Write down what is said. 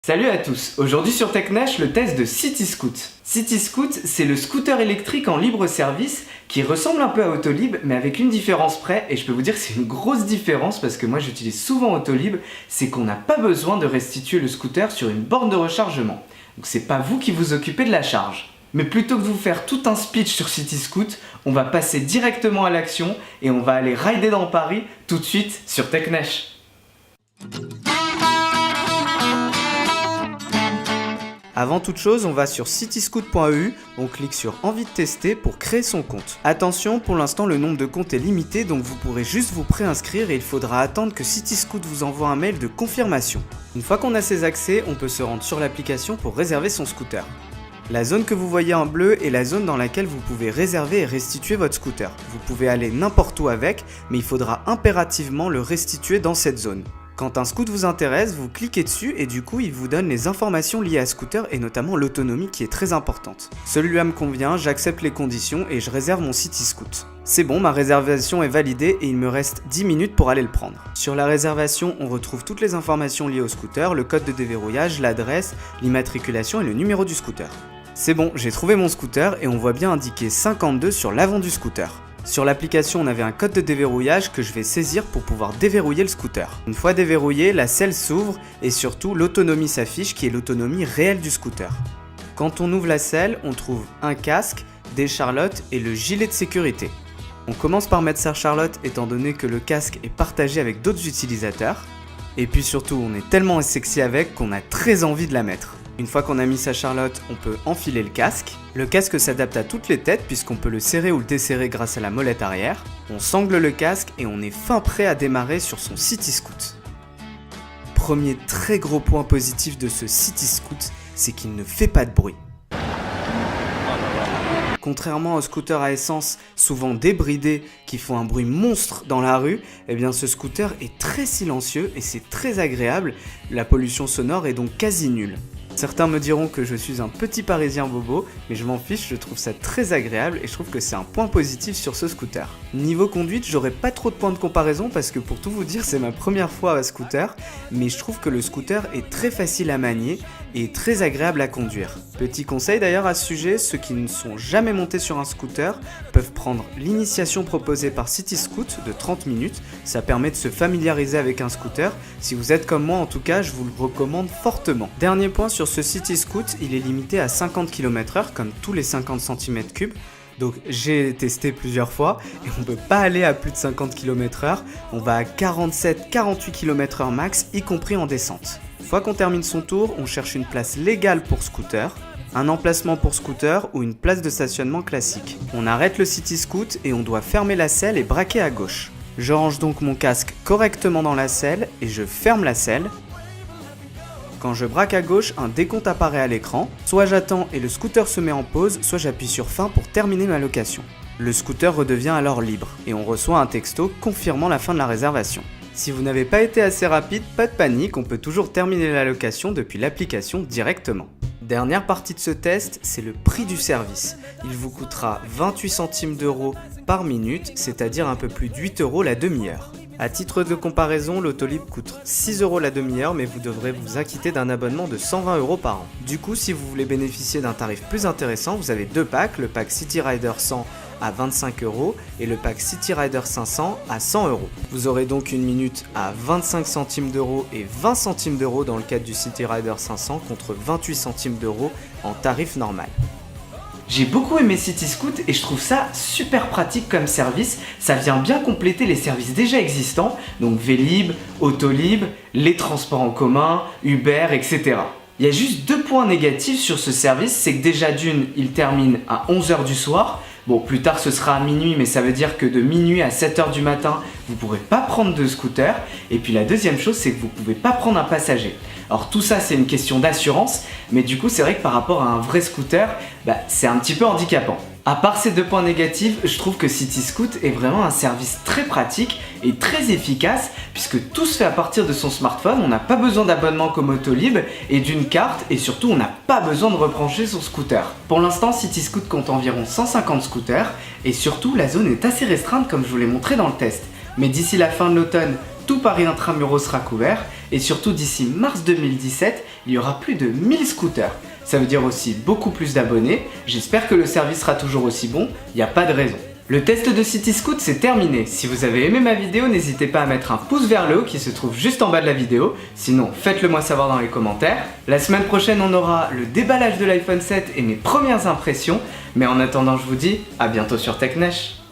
Salut à tous, aujourd'hui sur TechNash, le test de CityScoot. CityScoot, c'est le scooter électrique en libre service qui ressemble un peu à Autolib, mais avec une différence près, et je peux vous dire que c'est une grosse différence parce que moi j'utilise souvent Autolib, c'est qu'on n'a pas besoin de restituer le scooter sur une borne de rechargement. Donc c'est pas vous qui vous occupez de la charge. Mais plutôt que de vous faire tout un speech sur CityScoot, on va passer directement à l'action et on va aller rider dans Paris tout de suite sur TechNash. Avant toute chose, on va sur cityscoot.eu, on clique sur envie de tester pour créer son compte. Attention, pour l'instant le nombre de comptes est limité, donc vous pourrez juste vous préinscrire et il faudra attendre que CityScoot vous envoie un mail de confirmation. Une fois qu'on a ses accès, on peut se rendre sur l'application pour réserver son scooter. La zone que vous voyez en bleu est la zone dans laquelle vous pouvez réserver et restituer votre scooter. Vous pouvez aller n'importe où avec, mais il faudra impérativement le restituer dans cette zone. Quand un scoot vous intéresse, vous cliquez dessus et du coup il vous donne les informations liées à scooter et notamment l'autonomie qui est très importante. Celui-là me convient, j'accepte les conditions et je réserve mon CityScoot. C'est bon, ma réservation est validée et il me reste 10 minutes pour aller le prendre. Sur la réservation, on retrouve toutes les informations liées au scooter, le code de déverrouillage, l'adresse, l'immatriculation et le numéro du scooter. C'est bon, j'ai trouvé mon scooter et on voit bien indiqué 52 sur l'avant du scooter. Sur l'application, on avait un code de déverrouillage que je vais saisir pour pouvoir déverrouiller le scooter. Une fois déverrouillé, la selle s'ouvre et surtout l'autonomie s'affiche qui est l'autonomie réelle du scooter. Quand on ouvre la selle, on trouve un casque, des charlottes et le gilet de sécurité. On commence par mettre sa charlotte étant donné que le casque est partagé avec d'autres utilisateurs. Et puis surtout, on est tellement sexy avec qu'on a très envie de la mettre. Une fois qu'on a mis sa charlotte, on peut enfiler le casque. Le casque s'adapte à toutes les têtes puisqu'on peut le serrer ou le desserrer grâce à la molette arrière. On sangle le casque et on est fin prêt à démarrer sur son CityScoot. Premier très gros point positif de ce CityScoot, c'est qu'il ne fait pas de bruit. Contrairement aux scooters à essence souvent débridés qui font un bruit monstre dans la rue, eh bien ce scooter est très silencieux et c'est très agréable, la pollution sonore est donc quasi nulle. Certains me diront que je suis un petit parisien bobo, mais je m'en fiche, je trouve ça très agréable et je trouve que c'est un point positif sur ce scooter. Niveau conduite, j'aurais pas trop de points de comparaison parce que pour tout vous dire, c'est ma première fois à scooter, mais je trouve que le scooter est très facile à manier et très agréable à conduire. Petit conseil d'ailleurs à ce sujet, ceux qui ne sont jamais montés sur un scooter peuvent prendre l'initiation proposée par CityScoot de 30 minutes, ça permet de se familiariser avec un scooter. Si vous êtes comme moi en tout cas, je vous le recommande fortement. Dernier point sur ce CityScoot, il est limité à 50 km/h comme tous les 50 cm3. Donc j'ai testé plusieurs fois et on ne peut pas aller à plus de 50 km/h, on va à 47-48 km/h max, y compris en descente. Une fois qu'on termine son tour, on cherche une place légale pour scooter, un emplacement pour scooter ou une place de stationnement classique. On arrête le CityScoot et on doit fermer la selle et braquer à gauche. Je range donc mon casque correctement dans la selle et je ferme la selle. Quand je braque à gauche, un décompte apparaît à l'écran. Soit j'attends et le scooter se met en pause, soit j'appuie sur fin pour terminer ma location. Le scooter redevient alors libre et on reçoit un texto confirmant la fin de la réservation. Si vous n'avez pas été assez rapide, pas de panique, on peut toujours terminer la location depuis l'application directement. Dernière partie de ce test, c'est le prix du service. Il vous coûtera 28 centimes d'euros par minute, c'est-à-dire un peu plus de 8 euros la demi-heure. A titre de comparaison, l'Autolib coûte 6 euros la demi-heure, mais vous devrez vous acquitter d'un abonnement de 120 euros par an. Du coup, si vous voulez bénéficier d'un tarif plus intéressant, vous avez deux packs, le pack City Rider 100 à 25 euros et le pack City Rider 500 à 100 euros. Vous aurez donc une minute à 25 centimes d'euros et 20 centimes d'euros dans le cadre du City Rider 500 contre 28 centimes d'euros en tarif normal. J'ai beaucoup aimé CityScoot et je trouve ça super pratique comme service, ça vient bien compléter les services déjà existants, donc Vélib, Autolib, les transports en commun, Uber, etc. Il y a juste deux points négatifs sur ce service, c'est que déjà d'une, il termine à 11h du soir. Bon, plus tard ce sera à minuit, mais ça veut dire que de minuit à 7h du matin, vous ne pourrez pas prendre de scooter. Et puis la deuxième chose, c'est que vous ne pouvez pas prendre un passager. Alors tout ça, c'est une question d'assurance, mais du coup, c'est vrai que par rapport à un vrai scooter, c'est un petit peu handicapant. À part ces deux points négatifs, je trouve que CityScoot est vraiment un service très pratique et très efficace puisque tout se fait à partir de son smartphone, on n'a pas besoin d'abonnement comme Autolib et d'une carte et surtout on n'a pas besoin de rebrancher son scooter. Pour l'instant, CityScoot compte environ 150 scooters et surtout la zone est assez restreinte comme je vous l'ai montré dans le test. Mais d'ici la fin de l'automne, tout Paris intramuros sera couvert et surtout d'ici mars 2017, il y aura plus de 1000 scooters. Ça veut dire aussi beaucoup plus d'abonnés, j'espère que le service sera toujours aussi bon, il n'y a pas de raison. Le test de Cityscoot c'est terminé, si vous avez aimé ma vidéo n'hésitez pas à mettre un pouce vers le haut qui se trouve juste en bas de la vidéo, sinon faites-le moi savoir dans les commentaires. La semaine prochaine on aura le déballage de l'iPhone 7 et mes premières impressions, mais en attendant je vous dis à bientôt sur TechNesh.